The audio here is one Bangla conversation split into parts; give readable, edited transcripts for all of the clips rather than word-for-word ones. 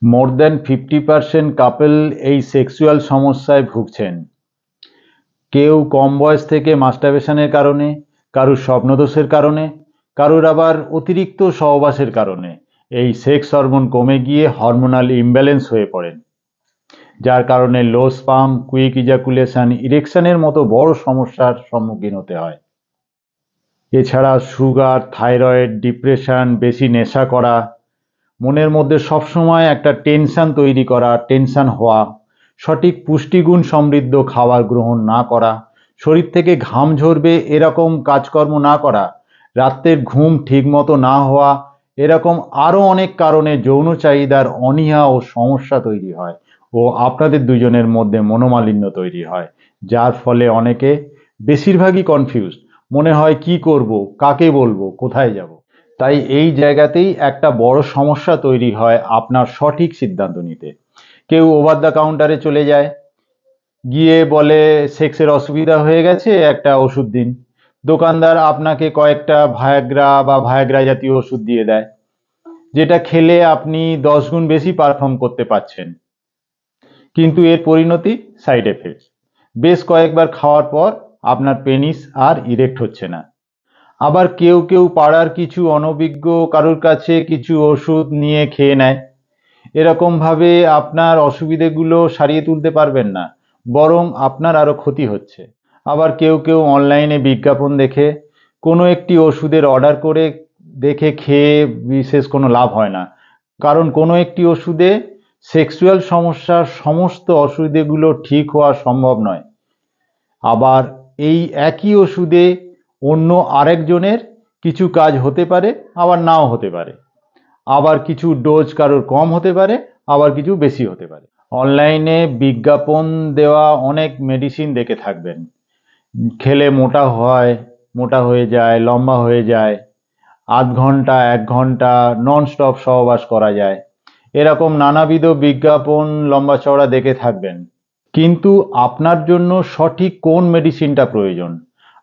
মোর দ্যান 50% কাপল এই সেক্সুয়াল সমস্যায় ভুগছেন। কেউ কম বয়স থেকে মাস্টারবেশনের কারণে, কারুর স্বপ্নদোষের কারণে, কারুর আবার অতিরিক্ত সহবাসের কারণে এই সেক্স হরমোন কমে গিয়ে হরমোনাল ইমব্যালেন্স হয়ে পড়েন, যার কারণে লো স্পাম, কুইক ইজাকুলেশন, ইরেকশনের মতো বড় সমস্যার সম্মুখীন হতে হয়। এছাড়া সুগার, থাইরয়েড, ডিপ্রেশন, বেশি নেশা করা, মনের মধ্যে সবসময় একটা টেনশন তৈরি করা, টেনশন হওয়া, সঠিক পুষ্টিগুণ সমৃদ্ধ খাবার গ্রহণ না করা, শরীর থেকে ঘাম ঝরবে এরকম কাজকর্ম না করা, রাত্রের ঘুম ঠিকমতো না হওয়া, এরকম আরও অনেক কারণে যৌন চাহিদার অনীহা ও সমস্যা তৈরি হয় ও আপনাদের দুজনের মধ্যে মনোমালিন্য তৈরি হয়, যার ফলে অনেকে, বেশিরভাগই কনফিউজ, মনে হয় কি করব, কাকে বলবো, কোথায় যাব। তাই এই জায়গাতেই একটা বড় সমস্যা তৈরি হয় আপনার সঠিক সিদ্ধান্ত নিতে। কেউ ওভার দ্য কাউন্টারে চলে যায়, গিয়ে বলে সেক্সের অসুবিধা হয়ে গেছে, একটা ওষুধ দিন। দোকানদার আপনাকে কয়েকটা ভায়াগ্রা বা ভায়াগ্রা জাতীয় ওষুধ দিয়ে দেয়, যেটা খেলে আপনি 10 গুণ বেশি পারফর্ম করতে পারছেন, কিন্তু এর পরিণতি সাইড এফেক্টস। বেশ কয়েকবার খাওয়ার পর আপনার পেনিস আর ইরেক্ট হচ্ছে না। আবার কেউ কেউ পাড়ার কিছু অনভিজ্ঞ কারোর কাছে কিছু ওষুধ নিয়ে খেয়ে নেয়। এরকমভাবে আপনার অসুবিধেগুলো সারিয়ে তুলতে পারবেন না, বরং আপনার আরও ক্ষতি হচ্ছে। আবার কেউ কেউ অনলাইনে বিজ্ঞাপন দেখে কোনো একটি ওষুধের অর্ডার করে দেখে খেয়ে বিশেষ কোনো লাভ হয় না, কারণ কোনো একটি ওষুধে সেক্সুয়াল সমস্যার সমস্ত অসুবিধেগুলো ঠিক হওয়া সম্ভব নয়। আবার এই একই ওষুধে অন্য আরেকজনের কিছু কাজ হতে পারে, আবার নাও হতে পারে। আবার কিছু ডোজ কারোর কম হতে পারে, আবার কিছু বেশি হতে পারে। অনলাইনে বিজ্ঞাপন দেওয়া অনেক মেডিসিন দেখে থাকবেন, খেলে মোটা হয়, মোটা হয়ে যায়, লম্বা হয়ে যায়, আধ ঘন্টা 1 ঘন্টা নন স্টপ সহবাস করা যায়, এরকম নানাবিধ বিজ্ঞাপন লম্বা চওড়া দেখে থাকবেন। কিন্তু আপনার জন্য সঠিক কোন মেডিসিনটা প্রয়োজন,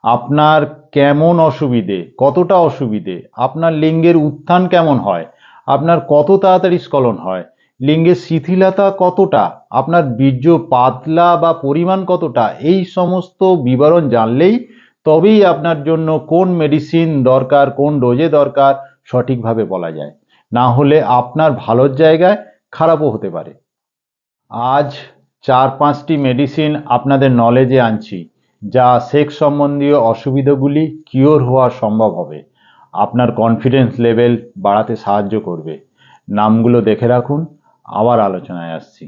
আপনার কেমন অসুবিধে, কতটা অসুবিধে, আপনার লিঙ্গের উত্থান কেমন হয়, আপনার কত তাড়াতাড়ি স্খলন হয়, লিঙ্গের শিথিলতা কতটা, আপনার বীর্য পাতলা বা পরিমাণ কতটা, এই সমস্ত বিবরণ জানলেই তবেই আপনার জন্য কোন মেডিসিন দরকার, কোন ডোজে দরকার সঠিকভাবে বলা যায়। না হলে আপনার ভালোর জায়গায় খারাপও হতে পারে। আজ 4-5টি মেডিসিন আপনাদের নলেজে আনছি, যা সেক্স সম্বন্ধীয় অসুবিধাগুলি কিওর হওয়া সম্ভব হবে, আপনার কনফিডেন্স লেভেল বাড়াতে সাহায্য করবে। নামগুলো দেখে রাখুন, আবার আলোচনায় আসছি।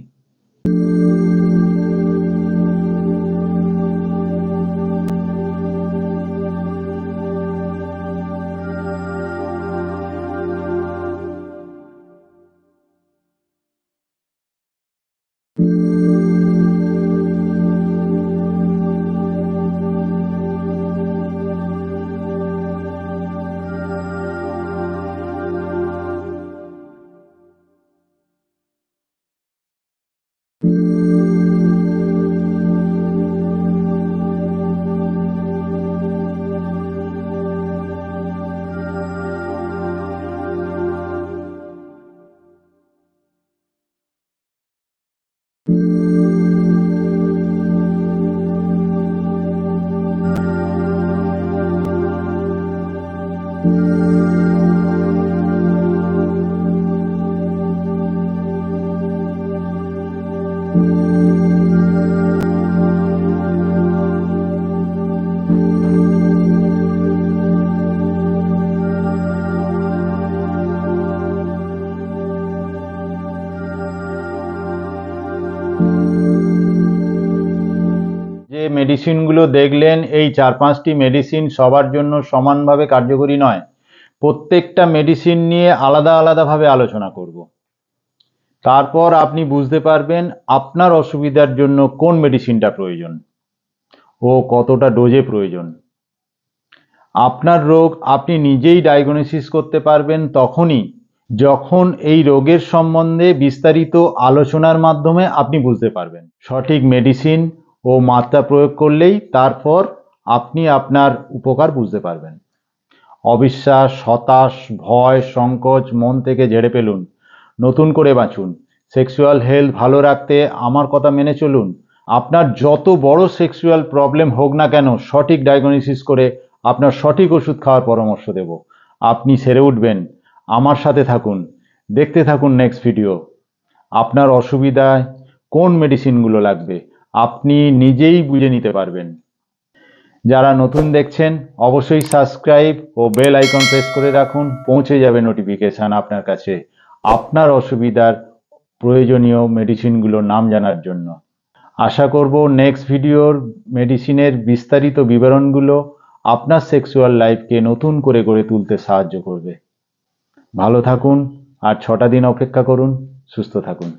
যে মেডিসিনগুলো দেখলেন, এই 4-5টি মেডিসিন সবার জন্য সমানভাবে কার্যকরী নয়। প্রত্যেকটা মেডিসিন নিয়ে আলাদা আলাদাভাবে আলোচনা করব। তারপর আপনি বুঝতে পারবেন আপনার অসুবিধার জন্য কোন মেডিসিনটা প্রয়োজন ও কতটা ডোজে প্রয়োজন। আপনার রোগ আপনি নিজেই ডায়াগনোসিস করতে পারবেন তখনই যখন এই রোগের সম্বন্ধে বিস্তারিত আলোচনার মাধ্যমে আপনি বুঝতে পারবেন। সঠিক মেডিসিন ও মাত্রা প্রয়োগ করলেই তারপর আপনি আপনার উপকার বুঝতে পারবেন। অবিশ্বাস, হতাশ, ভয়, সংকোচ মন থেকে ঝেড়ে ফেলুন, নতুন করে বাঁচুন। সেক্সুয়াল হেলথ ভালো রাখতে আমার কথা মেনে চলুন। আপনার যত বড় সেক্সুয়াল প্রবলেম হোক না কেন, সঠিক ডায়াগনোসিস করে আপনার সঠিক ওষুধ খাওয়ার পরামর্শ দেব। আপনি সেরে উঠবেন। আমার সাথে থাকুন, দেখতে থাকুন নেক্সট ভিডিও। আপনার অসুবিধায় কোন মেডিসিনগুলো লাগবে আপনি নিজেই বুঝে নিতে পারবেন। যারা নতুন দেখছেন অবশ্যই সাবস্ক্রাইব ও বেল আইকন প্রেস করে রাখুন, পৌঁছে যাবে নোটিফিকেশন আপনার কাছে আপনার অসুবিধার প্রয়োজনীয় মেডিসিনগুলোর নাম জানার জন্য। আশা করব নেক্সট ভিডিওর মেডিসিনের বিস্তারিত বিবরণগুলো আপনার সেক্সুয়াল লাইফকে নতুন করে গড়ে তুলতে সাহায্য করবে। ভালো থাকুন আর 6টা দিন অপেক্ষা করুন। সুস্থ থাকুন।